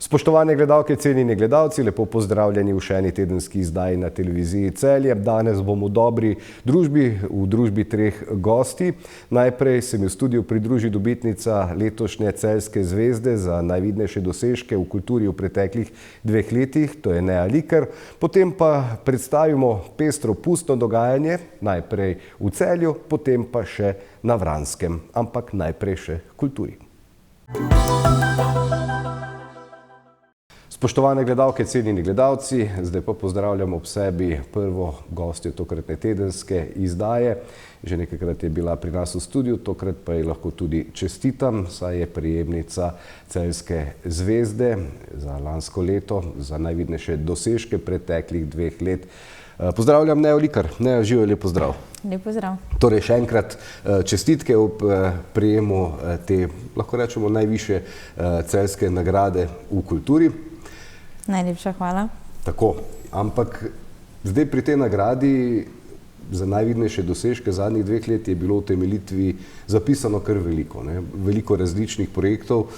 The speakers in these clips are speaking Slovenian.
Spoštovane gledalke, cenjeni gledalci, lepo pozdravljeni v še eni tedenski izdaji na televiziji Celje. Danes bomo v dobri družbi, v družbi treh gosti. Najprej se mi v studiu pridruži dobitnica letošnje Celjske zvezde za najvidnejše dosežke v kulturi v preteklih 2 letih, to je Neja Likar. Potem pa predstavimo pestro pustno dogajanje, najprej v Celju, potem pa še na Vranskem, ampak najprej še kulturi. Spoštovane gledalke, cenjeni gledalci, zdaj pa pozdravljam ob sebi prvo gostjo tokratne tedenske izdaje. Že nekajkrat je bila pri nas v studiu, tokrat pa ji lahko tudi čestitam, saj je prejemnica Celjske zvezde za lansko leto, za najvidnejše dosežke preteklih 2 let. Pozdravljam Nejo Likar. Neja, živijo, lep pozdrav. Lep pozdrav. Torej, še enkrat čestitke ob prejemu te, lahko rečemo, najvišje celjske nagrade v kulturi. Najlepša hvala. Tako, ampak zdaj pri tej nagradi za najvidnejše dosežke zadnjih 2 let je bilo v temeljitvi zapisano kar veliko. Veliko različnih projektov,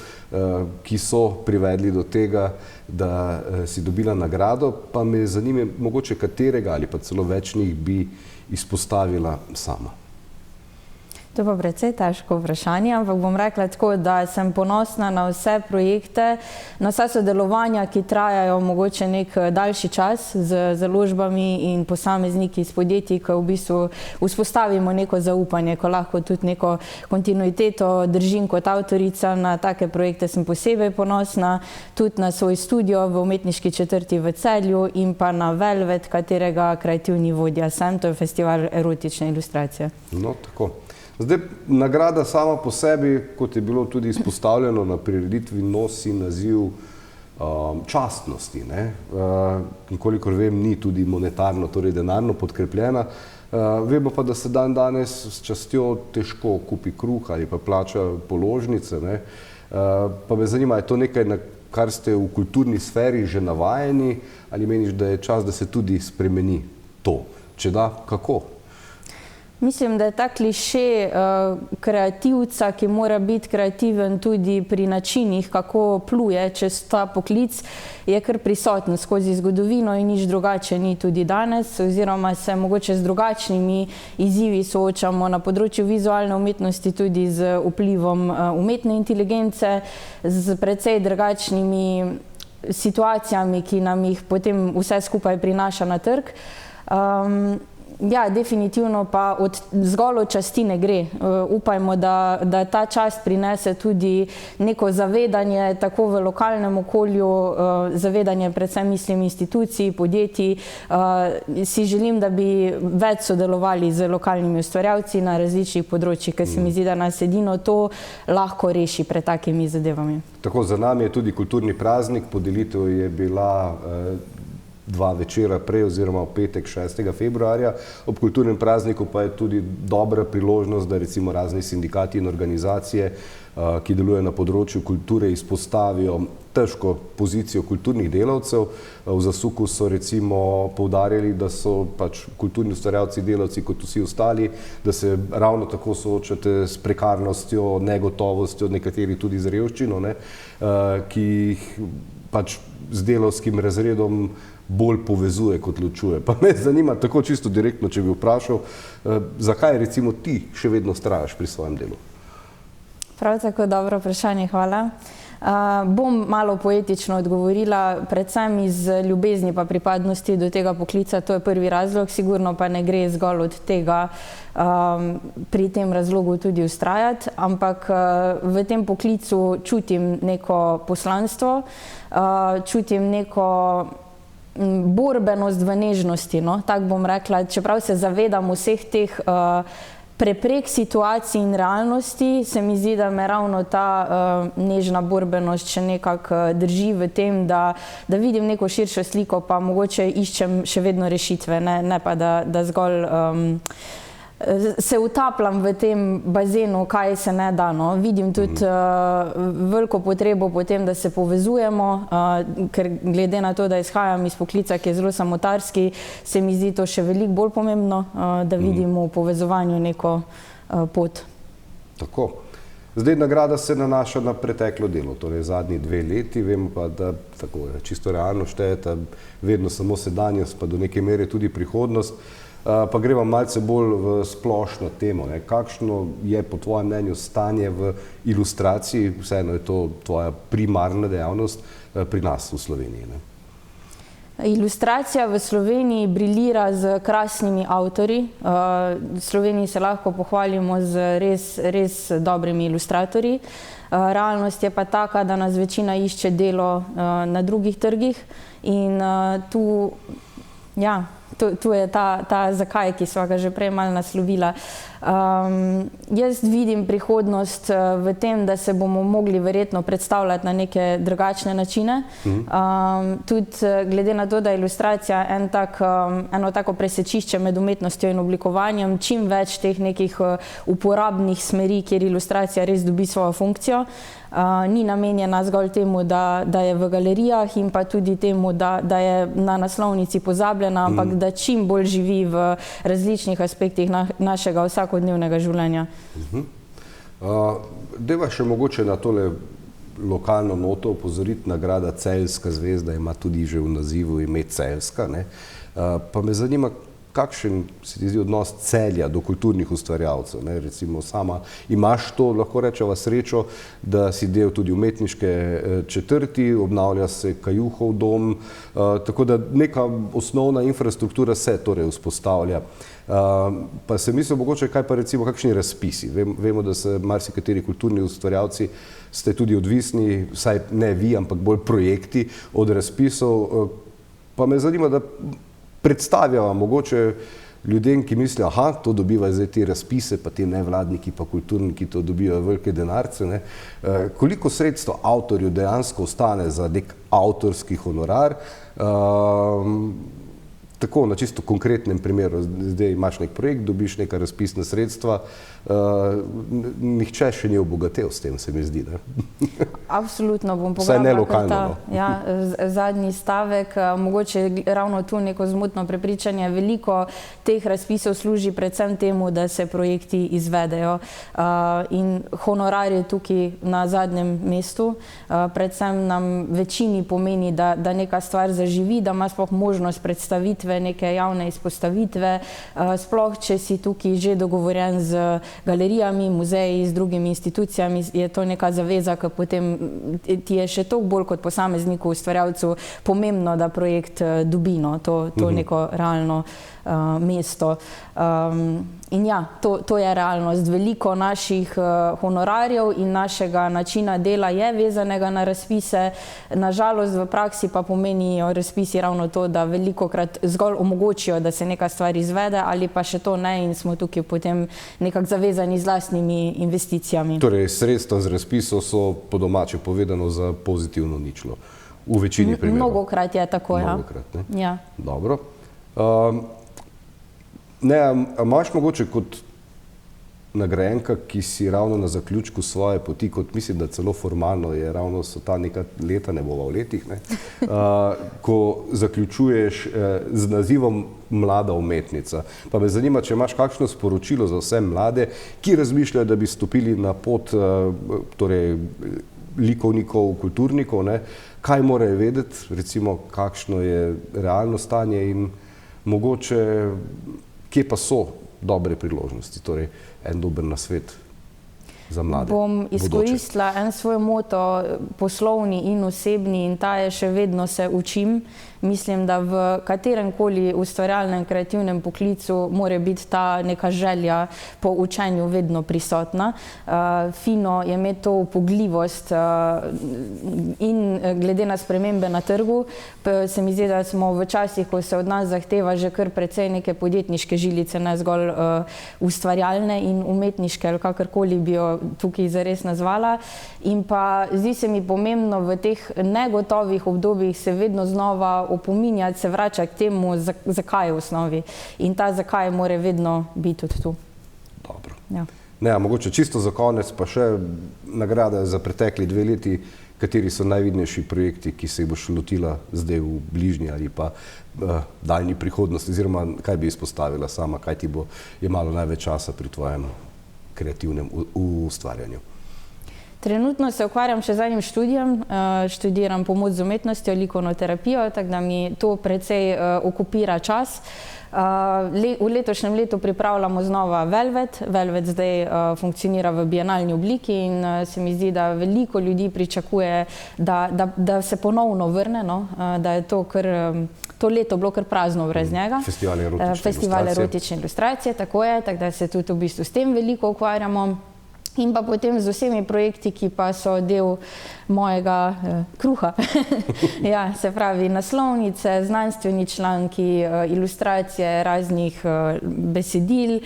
ki so privedli do tega, da si dobila nagrado, pa me zanima mogoče katerega ali pa celo več njih bi izpostavila sama. To pa precej težko vprašanje, ampak bom rekla tako, da sem ponosna na vse projekte, na vsa sodelovanja, ki trajajo mogoče nek daljši čas z založbami in posamezniki iz podjetij, ko v bistvu vzpostavimo neko zaupanje, ko lahko tudi neko kontinuiteto držim kot avtorica. Na take projekte sem posebej ponosna, tudi na svoj studio v umetniški četrti v Celju in pa na Velvet, katerega kreativni vodja sem, to je festival erotične ilustracije. No, tako. Zdaj, nagrada sama po sebi, kot je bilo tudi izpostavljeno na prireditvi, nosi naziv častnosti. Kolikor vem, ni tudi monetarno, torej denarno podkrepljena. Vemo pa, da se danes s častjo težko kupi kruh ali pa plača položnice. Pa me zanima, je to nekaj, na kar ste v kulturni sferi že navajeni, ali meniš, da je čas, da se tudi spremeni to? Če da, kako? Mislim, da je ta kliše kreativca, ki mora biti kreativen tudi pri načinih, kako pluje čez ta poklic, je kar prisoten skozi zgodovino in nič drugače ni tudi danes, oziroma se mogoče z drugačnimi izzivi soočamo na področju vizualne umetnosti, tudi z vplivom umetne inteligence, z precej drugačnimi situacijami, ki nam jih potem vse skupaj prinaša na trg. Ja, definitivno pa zgolj od časti ne gre. Upajmo, da ta čast prinese tudi neko zavedanje tako v lokalnem okolju, zavedanje predvsem mislim institucij, podjetij. Si želim, da bi več sodelovali z lokalnimi ustvarjalci na različnih področjih, ker se mi zdi, da nas edino to lahko reši pred takimi zadevami. Tako, za nami je tudi kulturni praznik, podelitev je bila 2 večera prej oziroma v petek 6. februarja. Ob kulturnem prazniku pa je tudi dobra priložnost, da recimo razni sindikati in organizacije, ki delujejo na področju kulture, izpostavijo težko pozicijo kulturnih delavcev. V zasuku so recimo poudarjali, da so pač kulturni ustvarjalci delavci kot vsi ostali, da se ravno tako soočate s prekarnostjo, negotovostjo, nekateri tudi z revščino, ki jih pač z delavskim razredom bolj povezuje kot ločuje. Pa me zanima tako čisto direktno, če bi vprašal, zakaj recimo ti še vedno vztrajaš pri svojem delu? Prav tako dobro vprašanje, hvala. Bom malo poetično odgovorila, predvsem iz ljubezni pa pripadnosti do tega poklica, to je prvi razlog, sigurno pa ne gre zgolj od tega pri tem razlogu tudi vztrajati, ampak v tem poklicu čutim neko poslanstvo, čutim neko borbenost v nežnosti, tako bom rekla, čeprav se zavedam vseh teh preprek situacij in realnosti, se mi zdi, da me ravno ta nežna borbenost še nekako drži v tem, da vidim neko širšo sliko, pa mogoče iščem še vedno rešitve, ne pa da zgolj se utapljam v tem bazenu, kaj se ne da. Vidim tudi veliko potrebo po tem, da se povezujemo, ker glede na to, da izhajam iz poklica, ki je zelo samotarski, se mi zdi to še veliko bolj pomembno, da vidimo v povezovanju neko pot. Tako. Zdaj, nagrada se nanaša na preteklo delo, torej zadnji 2 leti, vemo pa, da tako čisto realno štejeta vedno samo sedanjost, pa do neke mere tudi prihodnost. Pa gremo malce bolj v splošno temo. Kakšno je po tvojem mnenju stanje v ilustraciji, vseeno je to tvoja primarna dejavnost pri nas v Sloveniji? Ilustracija v Sloveniji briljira z krasnimi avtorji. V Sloveniji se lahko pohvalimo z res dobrimi ilustratorji. Realnost je pa taka, da nas večina išče delo na drugih trgih in tu je ta zakaj, ki sva ga že prej malo naslovila. Jaz vidim prihodnost v tem, da se bomo mogli verjetno predstavljati na neke drugačne načine. Tudi glede na to, da je ilustracija eno tako presečišče med umetnostjo in oblikovanjem, čim več teh nekih uporabnih smeri, kjer ilustracija res dobi svojo funkcijo. Ni namenjena zgolj temu, da je v galerijah in pa tudi temu, da je na naslovnici pozabljena, ampak da čim bolj živi v različnih aspektih našega vsakodnevnega življenja. Deva še mogoče na tole lokalno noto opozoriti, nagrada Celjska zvezda ima tudi že v nazivu ime Celjska. Pa me zanima, kakšen se ti zdi odnos Celja do kulturnih ustvarjalcev? Recimo sama imaš to, lahko rečeva, srečo, da si del tudi umetniške četrti, obnavlja se Kajuhov dom, tako da neka osnovna infrastruktura se torej vzpostavlja. Pa se mislim mogoče, kaj pa recimo kakšni razpisi? Vemo, da se marsikateri kulturni ustvarjalci ste tudi odvisni, vsaj ne vi, ampak bolj projekti od razpisov. Pa me zanima, da predstavljava mogoče ljudem, ki mislijo, to dobivajo zdaj te razpise, pa te nevladniki, pa kulturniki to dobivajo velike denarce. Koliko sredstev avtorju dejansko ostane za nek avtorski honorar? Tako, na čisto konkretnem primeru, zdaj imaš nek projekt, dobiš neka razpisna sredstva, nihče še ni obogatel s tem, se mi zdi. Absolutno bom Vsaj ne pogledala lokalno, zadnji stavek. Mogoče ravno tu neko zmotno prepričanje. Veliko teh razpisov služi predvsem temu, da se projekti izvedejo. In honorar je tukaj na zadnjem mestu. Predvsem nam večini pomeni, da neka stvar zaživi, da ima sploh možnost predstavitve, neke javne izpostavitve, sploh če si tukaj že dogovorjen z galerijami, muzeji, z drugimi institucijami, je to neka zaveza, ki potem ti je še toliko bolj kot posamezniku, ustvarjalcu pomembno, da projekt dobi to neko realno mesto. In ja, to je realnost. Veliko naših honorarjev in našega načina dela je vezanega na razpise. Nažalost v praksi pa pomenijo razpisi ravno to, da velikokrat zgolj omogočijo, da se neka stvar izvede, ali pa še to ne in smo tukaj potem nekako zavezani z lastnimi investicijami. Torej, sredstva z razpisov so po domače povedano za pozitivno ničlo. V večini primerov. Mnogokrat je tako, ja. Mnogokrat, ne? Ja. Dobro. Imaš mogoče kot nagrajenka, ki si ravno na zaključku svoje poti, kot mislim, da celo formalno je ravno so ta neka leta, ne bova v letih, ko zaključuješ z nazivom mlada umetnica. Pa me zanima, če imaš kakšno sporočilo za vse mlade, ki razmišljajo, da bi stopili na pot torej likovnikov, kulturnikov, kaj morajo vedeti, recimo kakšno je realno stanje in mogoče kje pa so dobre priložnosti, torej en dober nasvet za mlade. Bom izkoristila en svoj moto, poslovni in osebni, in ta je še vedno se učim. Mislim, da v kateremkoli ustvarjalnem, kreativnem poklicu mora biti ta neka želja po učenju vedno prisotna. Fino je imeti to upogljivost in glede na spremembe na trgu. Se mi zdi, da smo v časih, ko se od nas zahteva že kar precej neke podjetniške žilice, ne zgolj ustvarjalne in umetniške, ali kakorkoli bi jo tukaj zares nazvala. In pa zdi se mi pomembno v teh negotovih obdobjih se vedno znova opominjati, se vrača k temu, zakaj je v osnovi. In ta zakaj mora vedno biti tudi tu. Dobro. Ja. Mogoče čisto za konec pa še nagrada za pretekli 2 leti, kateri so najvidnejši projekti, ki se jih boš lotila zdaj v bližnji ali pa daljni prihodnosti, oziroma kaj bi izpostavila sama, kaj ti bo jemalo največ časa pri tvojem kreativnem ustvarjanju? Trenutno se ukvarjam še z enim študijem, študiram pomoč z umetnostjo, likovno terapijo, tako da mi to precej okupira čas. V letošnjem letu pripravljamo znova Velvet. Velvet zdaj funkcionira v bienalni obliki in se mi zdi, da veliko ljudi pričakuje, da se ponovno vrne, no? Da je to leto bilo kar prazno brez njega. Festival erotične ilustracije, tako je, tako da se tudi v bistvu s tem veliko ukvarjamo. In pa potem z vsemi projekti, ki pa so del mojega kruha. Ja, se pravi naslovnice, znanstveni članki, ilustracije raznih besedil.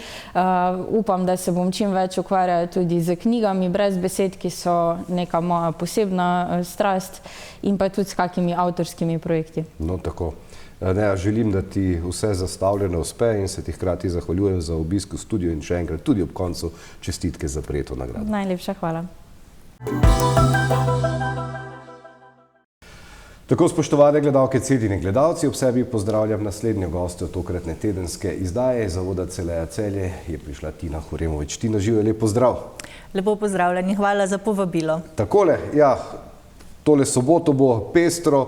Upam, da se bom čim več ukvarjala tudi z knjigami brez besed, ki so neka moja posebna strast, in pa tudi s kakimi avtorskimi projekti. No, tako. Ne, želim, da ti vse zastavljeno uspe in se ti hkrati zahvaljujem za obisk v studiu in še enkrat tudi ob koncu čestitke za prejeto nagrado. Najlepša hvala. Tako, spoštovane gledalke, cenjeni gledalci, ob sebi pozdravljam naslednjo gostjo tokratne tedenske izdaje Zavoda Celeja Celje, je prišla Tina Huremovič. Tina, živijo, lep pozdrav. Lepo pozdravljeni, hvala za povabilo. Takole, ja, tole soboto bo pestro,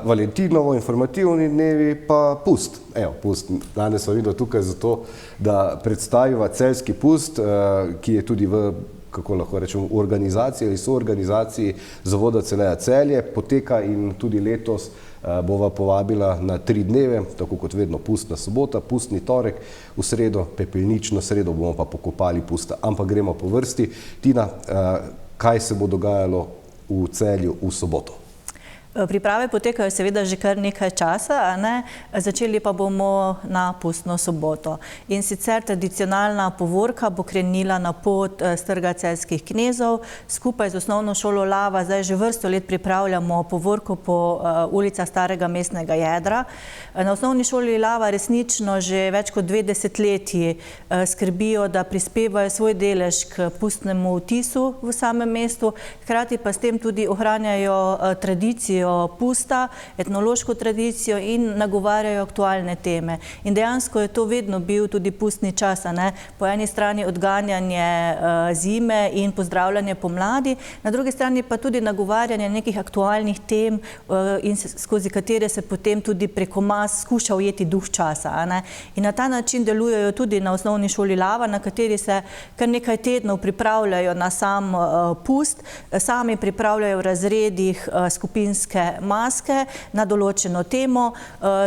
Valentinovo, informativni dnevi, pa pust. Evo, pust. Danes sem videl tukaj zato, da predstaviva celjski pust, ki je tudi v, kako lahko rečem, organizaciji ali soorganizaciji Zavoda Celeja Celje. Poteka in tudi letos bova povabila na 3 dneve, tako kot vedno pustna sobota, pustni torek, v sredo, pepelnično sredo bomo pa pokopali pusta. Ampak gremo po vrsti. Tina, kaj se bo dogajalo v Celju v soboto? Priprave potekajo seveda že kar nekaj časa, začeli pa bomo na pustno soboto. In sicer tradicionalna povorka bo krenila na pot s Trga celjskih knezov. Skupaj z osnovno šolo Lava zdaj že vrsto let pripravljamo povorko po ulicah starega mestnega jedra. Na osnovni šoli Lava resnično že več kot 2 desetletji skrbijo, da prispevajo svoj delež k pustnemu vtisu v samem mestu, hkrati pa s tem tudi ohranjajo tradicijo pusta, etnološko tradicijo in nagovarjajo aktualne teme. In dejansko je to vedno bil tudi pustni čas, po eni strani odganjanje zime in pozdravljanje pomladi, na drugi strani pa tudi nagovarjanje nekih aktualnih tem in skozi katere se potem tudi preko mas skuša ujeti duh časa. In na ta način delujejo tudi na osnovni šoli Lava, na kateri se kar nekaj tednov pripravljajo na sam pust, sami pripravljajo v razredih skupinske maske na določeno temo.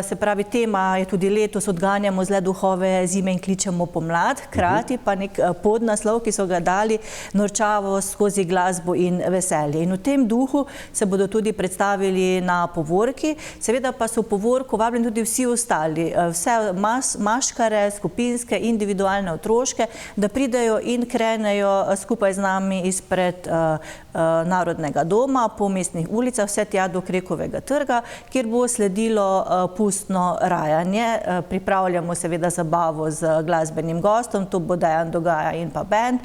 Se pravi, tema je tudi letos Odganjamo zle duhove zime in kličemo pomlad, hkrati pa nek podnaslov, ki so ga dali Norčavost skozi glasbo in veselje. In v tem duhu se bodo tudi predstavili na povorki. Seveda pa so v povorko vabljeni tudi vsi ostali, vse maškare, skupinske, individualne, otroške, da pridejo in krenejo skupaj z nami izpred Narodnega doma po mestnih ulicah, vse tja do Krekovega trga, kjer bo sledilo pustno rajanje. Pripravljamo seveda zabavo z glasbenim gostom, to bo Dejan Dogaja in pa band.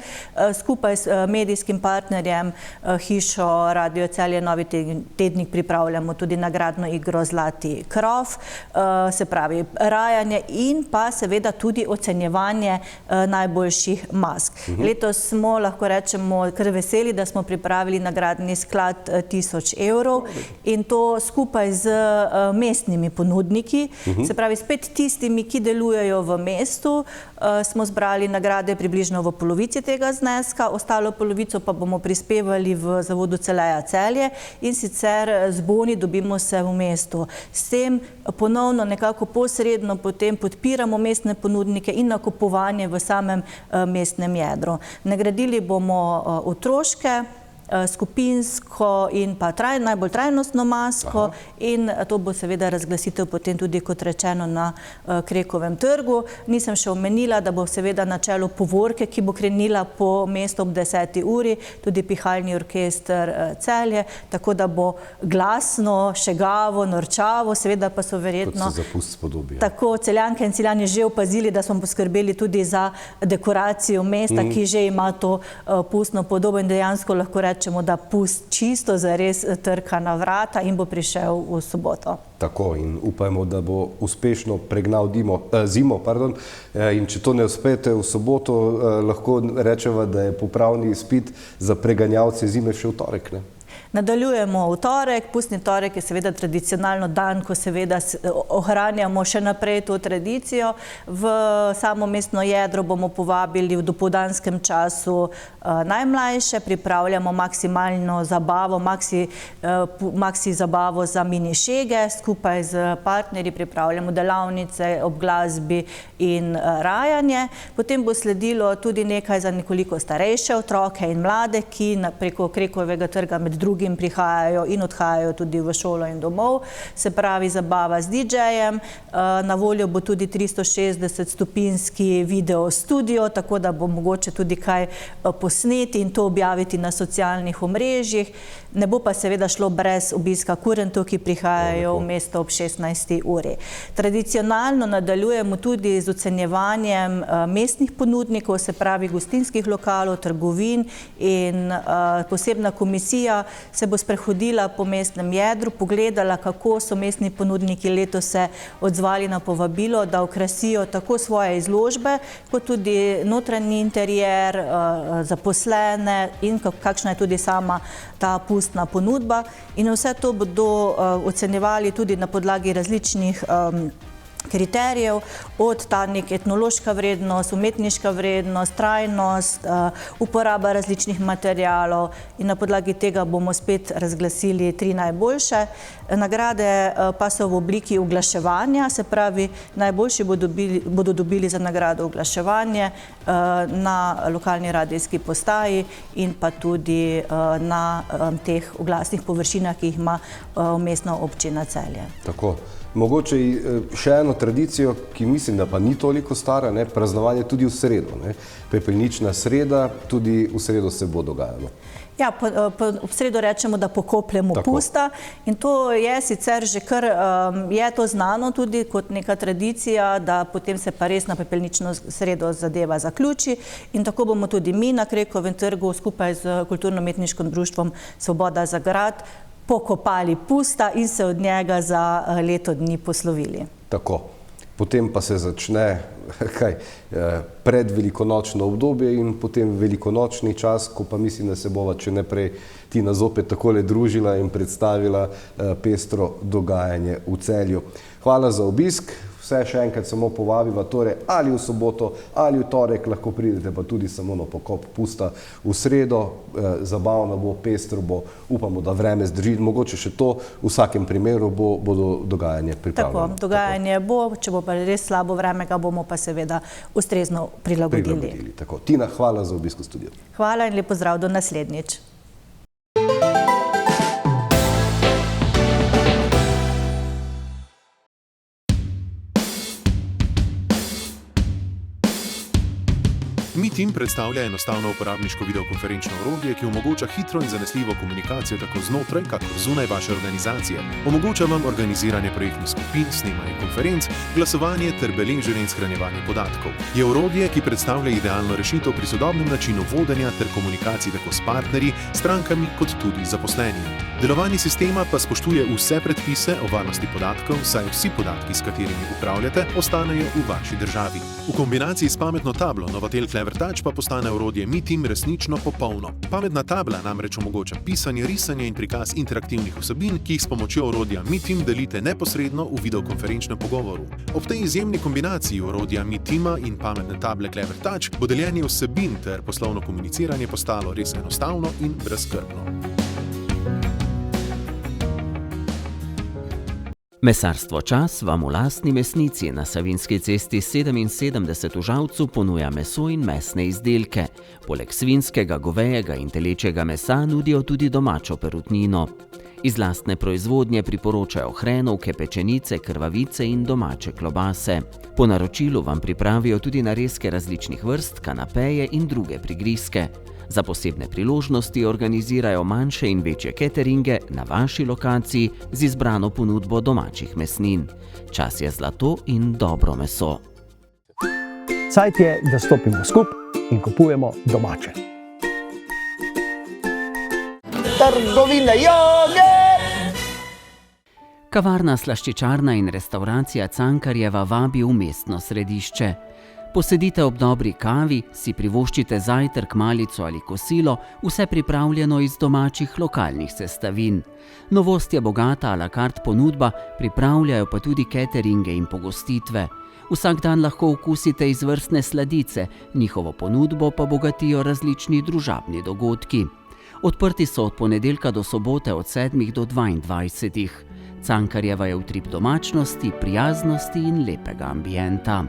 Skupaj s medijskim partnerjem hišo Radio Celje Novi tednik pripravljamo tudi nagradno igro Zlati krof, se pravi rajanje in pa seveda tudi ocenjevanje najboljših mask. Letos smo, lahko rečemo, kar veseli, da smo pripravili nagradni sklad 1000 evrov in to skupaj z mestnimi ponudniki, se pravi spet tistimi, ki delujejo v mestu, smo zbrali nagrade približno v polovici tega zneska, ostalo polovico pa bomo prispevali v Zavodu Celeja Celje in sicer z boni dobimo se v mestu. S tem ponovno nekako posredno potem podpiramo mestne ponudnike in nakupovanje v samem mestnem jedru. Nagradili bomo otroške, skupinsko in pa najbolj trajnostno masko in to bo seveda razglasitev potem tudi, kot rečeno, na Krekovem trgu. Nisem še omenila, da bo seveda na čelu povorke, ki bo krenila po mestu ob 10. uri, tudi pihalni orkester Celje, tako da bo glasno, šegavo, norčavo, seveda pa so verjetno kot se za pust spodobi, tako Celjanke in Celjani že opazili, da smo poskrbeli tudi za dekoracijo mesta, ki že ima to pustno podobo in dejansko lahko rečemo, rečemo, da pust čisto zares trka na vrata in bo prišel v soboto. Tako, in upajmo, da bo uspešno pregnal zimo. In če to ne uspete v soboto, lahko rečeva, da je popravni izpit za preganjalce zime še v torek, ne? Nadaljujemo v torek. Pustni torek je seveda tradicionalno dan, ko seveda ohranjamo še naprej to tradicijo. V samo mestno jedro bomo povabili v dopoldanskem času najmlajše, pripravljamo maksimalno zabavo, maksi zabavo za mini šege, skupaj z partnerji pripravljamo delavnice ob glasbi in rajanje. Potem bo sledilo tudi nekaj za nekoliko starejše otroke in mlade, ki preko Krekovega trga med drugim prihajajo in odhajajo tudi v šolo in domov, se pravi zabava z DJ-jem. Na voljo bo tudi 360-stopinjski video studio, tako da bo mogoče tudi kaj posneti in to objaviti na socialnih omrežjih. Ne bo pa seveda šlo brez obiska kurentov, ki prihajajo v mesto ob 16. uri. Tradicionalno nadaljujemo tudi z ocenjevanjem mestnih ponudnikov, se pravi gostinskih lokalov, trgovin, in posebna komisija se bo sprehodila po mestnem jedru, pogledala, kako so mestni ponudniki letos se odzvali na povabilo, da okrasijo tako svoje izložbe, kot tudi notranji interier, zaposlene in kakšna je tudi sama ta pustna ponudba. In vse to bodo ocenjevali tudi na podlagi različnih kriterijev, od ta nek etnološka vrednost, umetniška vrednost, trajnost, uporaba različnih materialov, in na podlagi tega bomo spet razglasili 3 najboljše. Nagrade pa so v obliki oglaševanja, se pravi, najboljši bodo dobili za nagrado oglaševanje na lokalni radijski postaji in pa tudi na teh oglasnih površinah, ki jih ima mestna občina Celje. Tako. Mogoče še eno tradicijo, ki mislim, da pa ni toliko stara, praznovanje tudi v sredo. Pepelnična sreda, tudi v sredo se bo dogajalo. Ja, v sredo rečemo, da pokopljemo pusta, in to je sicer že kar, je to znano tudi kot neka tradicija, da potem se pa res na pepelnično sredo zadeva zaključi, in tako bomo tudi mi na Krekovem trgu skupaj z Kulturno-umetniškim društvom Svoboda za grad pokopali pusta in se od njega za leto dni poslovili. Tako. Potem pa se začne predvelikonočno obdobje in potem velikonočni čas, ko pa mislim, da se bova, če ne prej, Tina zopet takole družila in predstavila pestro dogajanje v Celju. Hvala za obisk. Vse še enkrat samo povabiva, torej ali v soboto ali v torek, lahko pridete pa tudi samo na pokop pusta v sredo. Zabavno bo, pestro bo, upamo, da vreme zdrži, mogoče še to, v vsakem primeru bodo dogajanje pripravljeno. Tako, dogajanje bo, če bo pa res slabo vreme, ga bomo pa seveda ustrezno prilagodili. Tako. Tina, hvala za obisk v studiu. Hvala in lep pozdrav do naslednjič. MeTeam predstavlja enostavno uporabniško videokonferenčno orodje, ki omogoča hitro in zanesljivo komunikacijo tako znotraj, kakor zunaj vaše organizacije. Omogoča vam organiziranje projektnih skupin, snemanje konferenc, glasovanje ter beleženje in shranjevanje podatkov. Je orodje, ki predstavlja idealno rešitev pri sodobnem načinu vodenja ter komunikaciji tako s partnerji, strankami kot tudi zaposlenimi. Delovanje sistema pa spoštuje vse predpise o varnosti podatkov, saj vsi podatki, s katerimi upravljate, ostanejo v vaši državi. V kombinaciji s pametno tablo Novatel Clevertouch pa postane orodje MeTeam resnično popolno. Pametna tabla namreč omogoča pisanje, risanje in prikaz interaktivnih vsebin, ki jih s pomočjo orodja MeTeam delite neposredno v videokonferenčnem pogovoru. Ob tej izjemni kombinaciji orodja MeTeama in pametne table Clevertouch bo deljenje vsebin ter poslovno komuniciranje postalo res enostavno in brezskrbno. Mesarstvo Čas vam v lastni mesnici na Savinjski cesti 77 v Žalcu ponuja meso in mesne izdelke. Poleg svinjskega, govejega in telečjega mesa nudijo tudi domačo perutnino. Iz lastne proizvodnje priporočajo hrenovke, pečenice, krvavice in domače klobase. Po naročilu vam pripravijo tudi narezke različnih vrst, kanapeje in druge prigrizke. Za posebne priložnosti organizirajo manjše in večje cateringe na vaši lokaciji z izbrano ponudbo domačih mesnin. Čas je zlato in dobro meso. Cajt je, da stopimo skupaj in kupujemo domače. trgovine, joge! Kavarna Slaščičarna in restauracija Cankarjeva vabi v mestno središče. Posedite ob dobri kavi, si privoščite zajtrk, malico ali kosilo, vse pripravljeno iz domačih lokalnih sestavin. Novost je bogata à la carte ponudba, pripravljajo pa tudi cateringe in pogostitve. Vsak dan lahko okusite izvrstne sladice, njihovo ponudbo pa bogatijo različni družabni dogodki. Odprti so od ponedeljka do sobote od 7 do 22. Cankarjeva je utrip domačnosti, prijaznosti in lepega ambienta.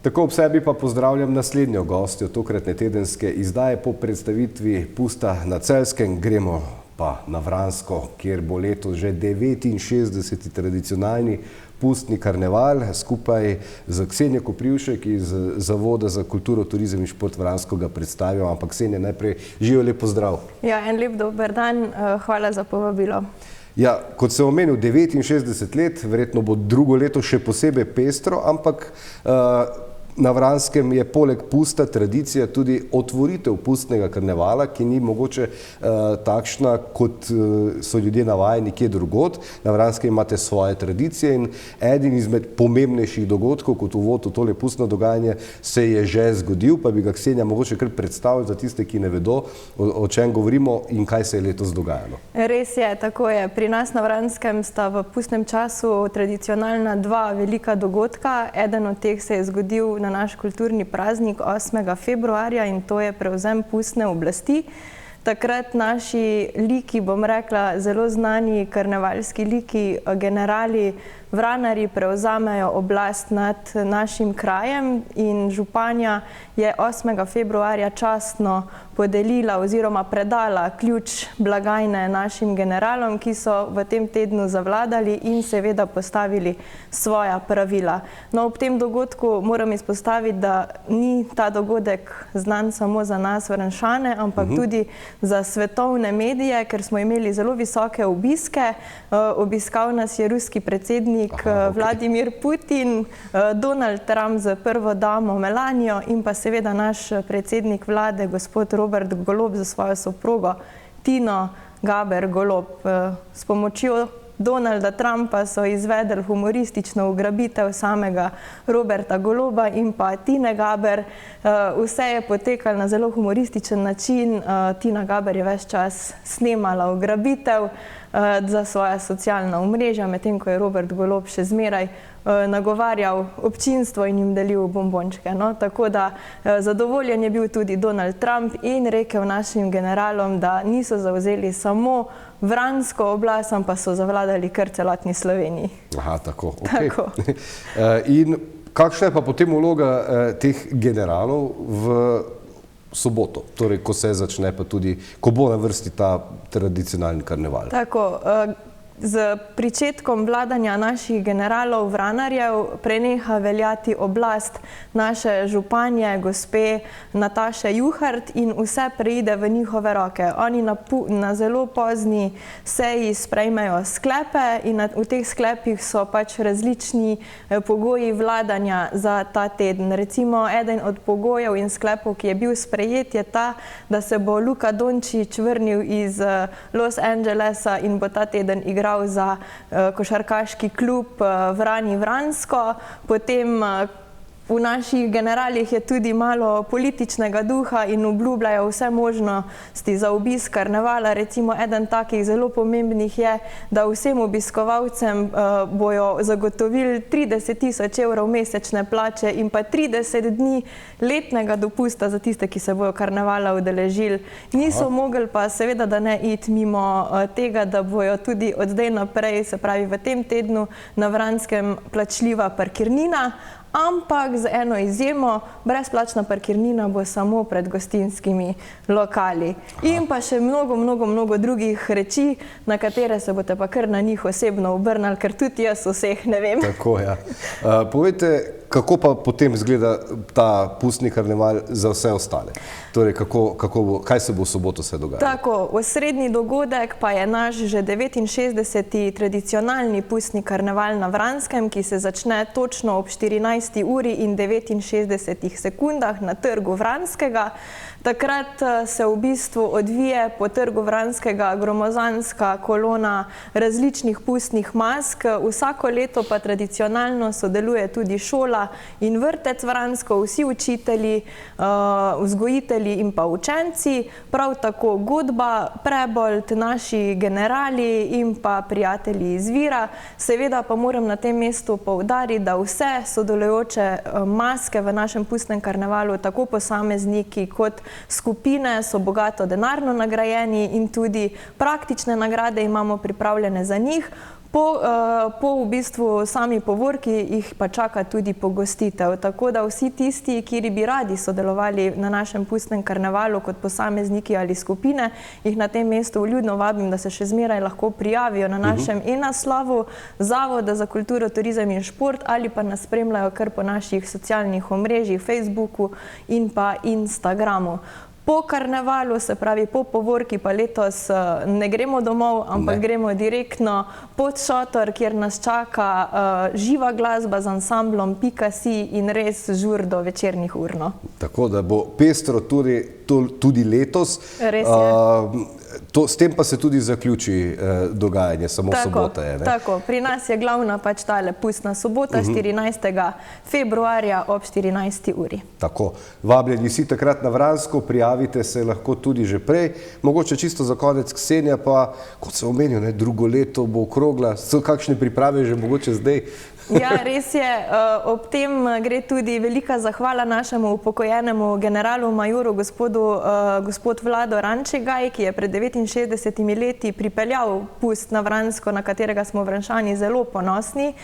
Tako ob sebi pa pozdravljam naslednjo gostjo tokratne tedenske izdaje. Po predstavitvi Pusta na Celjskem gremo pa na Vransko, kjer bo letos že 69. tradicionalni pustni karneval skupaj z Ksenijo Koprivšek iz Zavoda za kulturo, turizem in šport Vransko ga predstavijo. Ampak Ksenija, najprej živijo, lep pozdrav. Ja, en lep dober dan, hvala za povabilo. Ja, kot sem omenil, 69 let, verjetno bo drugo leto še posebej pestro, ampak na Vranskem je poleg pusta tradicija tudi otvoritev pustnega karnevala, ki ni mogoče takšna, kot so ljudje navajeni kje drugod. Na Vranskem imate svoje tradicije in eden izmed pomembnejših dogodkov kot uvod v tole pustno dogajanje se je že zgodil, pa bi ga Ksenija mogoče kar predstaviti za tiste, ki ne vedo, o čem govorimo in kaj se je letos dogajalo. Res je, tako je. Pri nas na Vranskem sta v pustnem času tradicionalna dva velika dogodka. Eden od teh se je zgodil na naš kulturni praznik 8. februarja in to je prevzem pustne oblasti. Takrat naši liki, bom rekla, zelo znani karnevalski liki, generali, vranari prevzamejo oblast nad našim krajem in županja je 8. februarja častno podelila oziroma predala ključ blagajne našim generalom, ki so v tem tednu zavladali in seveda postavili svoja pravila. No, ob tem dogodku moram izpostaviti, da ni ta dogodek znan samo za nas Vranšane, ampak tudi za svetovne medije, ker smo imeli zelo visoke obiske. Obiskal nas je ruski predsednik Vladimir Putin, Donald Trump z prvo damo Melanijo in pa seveda naš predsednik vlade, gospod Robert Golob za svojo soprogo Tino Gaber Golob. S pomočjo Donalda Trumpa so izvedli humoristično ugrabitev samega Roberta Goloba in pa Tine Gaber. Vse je potekalo na zelo humorističen način. Tina Gaber je ves čas snemala ugrabitev za svoja socialna omrežja, medtem ko je Robert Golob še zmeraj nagovarjal občinstvo in jim delil bombončke. No, tako da zadovoljen je bil tudi Donald Trump in rekel našim generalom, da niso zavzeli samo vransko oblast, ampak so zavladali kar celotni Sloveniji. Aha, tako. Okay. Tako. In kakšna je pa potem vloga teh generalov v soboto, torej ko se začne pa tudi, ko bo na vrsti ta tradicionalni karneval? Tako, z pričetkom vladanja naših generalov vranarjev preneha veljati oblast naše županje, gospe Nataše Juhart, in vse preide v njihove roke. Oni na zelo pozni seji sprejmejo sklepe in v teh sklepih so pač različni pogoji vladanja za ta teden. Recimo, eden od pogojev in sklepov, ki je bil sprejet, je ta, da se bo Luka Dončić vrnil iz Los Angelesa in bo ta teden igral za košarkaški klub Vrani Vransko. Potem v naših generalih je tudi malo političnega duha in obljubljajo vse možnosti za obisk karnevala. Recimo, eden takih zelo pomembnih je, da vsem obiskovalcem bojo zagotovili 30.000 evrov mesečne plače in pa 30 dni letnega dopusta za tiste, ki se bojo karnevala udeležili. Niso mogli pa seveda, da ne iti mimo tega, da bojo tudi od zdaj naprej, se pravi v tem tednu, na Vranskem plačljiva parkirnina, ampak z eno izjemo, brezplačna parkirnina bo samo pred gostinskimi lokali. In pa še mnogo drugih reči, na katere se boste pa kar na njih osebno obrnili, ker tudi jaz vseh ne vem. Tako, ja. Povejte, Kako pa potem izgleda ta pustni karneval za vse ostale? Torej, kaj se bo v soboto se dogajalo? Tako, osrednji dogodek pa je naš že 69. tradicionalni pustni karneval na Vranskem, ki se začne točno ob 14. uri in 69 sekundah na trgu Vranskega. Takrat se v bistvu odvije po trgu Vranskega gromozanska kolona različnih pustnih mask. Vsako leto pa tradicionalno sodeluje tudi šola in vrtec Vransko, vsi učitelji, vzgojitelji in pa učenci, prav tako godba, Prebold, naši generali in pa prijatelji iz Vira. Seveda pa moram na tem mestu poudariti, da vse sodelujoče maske v našem pustnem karnevalu, tako posamezniki kot skupine, so bogato denarno nagrajeni in tudi praktične nagrade imamo pripravljene za njih. Po v bistvu sami povorki jih pa čaka tudi pogostitev. Tako da vsi tisti, ki bi radi sodelovali na našem pustnem karnevalu kot posamezniki ali skupine, jih na tem mestu vljudno vabim, da se še zmeraj lahko prijavijo na našem e-naslovu Zavoda za kulturo, turizem in šport ali pa nas spremljajo kar po naših socialnih omrežjih, Facebooku in pa Instagramu. Po karnevalu, se pravi po povorki, pa letos ne gremo domov, ampak gremo direktno pod šotor, kjer nas čaka živa glasba z ansamblom Pikasi in res žur do večernih ur. Tako da bo pestro tudi letos. Res je. S tem pa se tudi zaključi dogajanje, samo sobota je. Tako, pri nas je glavna pač tale pustna sobota 14. februarja ob 14. uri. Tako, vabljeni vsi takrat na Vransko, prijavite se lahko tudi že prej. Mogoče čisto za konec, Ksenija, pa kot sem omenil, drugo leto bo okrogla, so kakšne priprave že mogoče zdaj? Ja, res je. Ob tem gre tudi velika zahvala našemu upokojenemu generalu majoru gospod Vlado Rančegaj, ki je pred 69 leti pripeljal pust na Vransko, na katerega smo Vrančani zelo ponosni.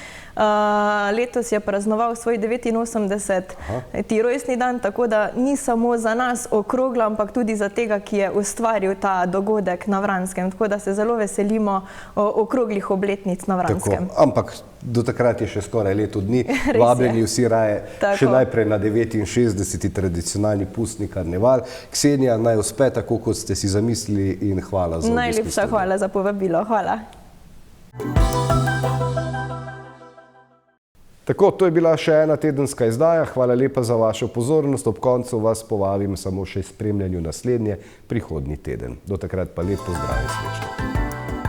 Letos je praznoval svoj 89. rojstni dan, tako da ni samo za nas okrogla, ampak tudi za tega, ki je ustvaril ta dogodek na Vranskem. Tako da se zelo veselimo okroglih obletnic na Vranskem. Ampak do takrat je še skoraj leto dni. Vabljeni vsi raje še najprej na 69. tradicionalni pustni karneval. Ksenija, naj uspe tako, kot ste si zamislili, in hvala za obisk. Najlepša hvala za povabilo. Hvala. Tako, to je bila še ena tedenska izdaja. Hvala lepa za vašo pozornost. Ob koncu vas povabim samo še spremljanju naslednje prihodnji teden. Do takrat pa lep pozdrav in srečno.